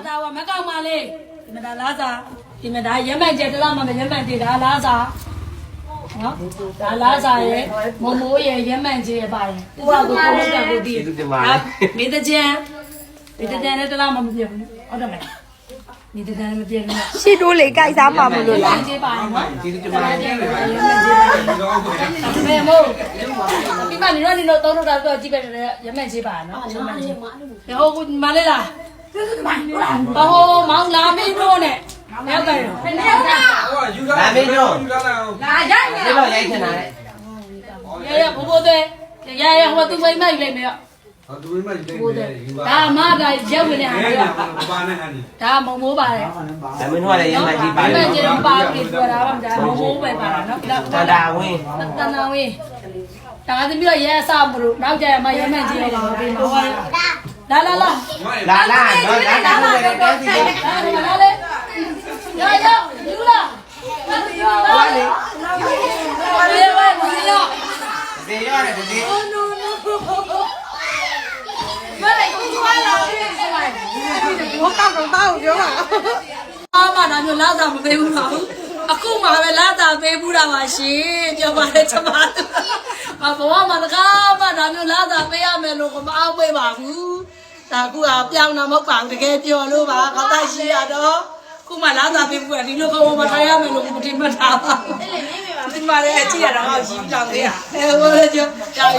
ဒါကမကောက်ပါလေဒီမဒါလားစာဒီမဒါရက်မှန်ကျတလားမရက်မှန်ကျဒါလားစာနော်ဒါလားစာရဲ့မမိုးရဲ့ရက်မှန်ကျရဲ့ပါတယ်ကိုကကိုကိုဒီမေတ္တကျန်နဲ့တလားမပြည့်ဘူးဟုတ်တယ်မလားမေတ္တကျန်မပြည့်ဘူးရှစ်တိုးလေကြိုက်စားမှာမလို့လား ကျေးပါတယ်နော်ကျေးဇူးတင်ပါတယ်မေမိုးဒီမနေတော့နေတော့သုံးတော့တော့ကြည့်ပဲရက်မှန်ကျေးပါနော်ရက်မှန်ကျေးဟိုမလေးလားဘာဟိုမောင်လာမင်းတို့နဲ့ရောက်တယ်နေရတာလာမင်းတို့လာရိုက်နေတော့ရိုက်ချင်တာလေရဘိုးတဲ့ရဟိုသူမိမယူလိုက်မယ်ဟုတ်သူမိမယူလိုက်မယ်ဒါမဒါရက်ဝင်နေတာဘာနဲ့ဟန်ဒါမုံမိုးပါတယ်ဒါမင်းတို့ကလည်းရမ်းကြီးပါတယ်မင်းတို့ပါပြီးပြောတာပါဒါမုံမိုးပဲပါတာနော်တန်တာဝင်းဒါသမီးတော့ရဲအစမလို့နောက်ကြရမှရဲမှန်ကြီးရတော့ပြီးမှာလာတော့လာပဲတန်းစီလာလေရယူလာဟောလေဝဲမစီရဒီရတယ်ဒီမလေးကိုကျွားလာပြီ我刚刚到就嘛。အားမနာမျိုးလာတာမပေးဘူးတော့အခုမှပဲလာတာပေးဘူးတာပါရှင်ပြောပါတယ်ကျမဘဝမှာတကားမှဒါမျိုးလာတာပေးရမယ်လို့မအောင်ပေးပါဘူးဒါကူကပြောင်းတာမဟုတ်ပါဘူးတကယ်ပြောလို့ပါခေါင်းတိုက်ရှိရတော့ခုမှလာတာပေးဘူးကဒီလိုကောင်းမှထားရမယ်လို့မတင်မှတ်တာပါဒီမှာလည်းအကြည့်ရတော့ဟောရှိပြီးတောင်းသေးရဟိုလည်းကြောက်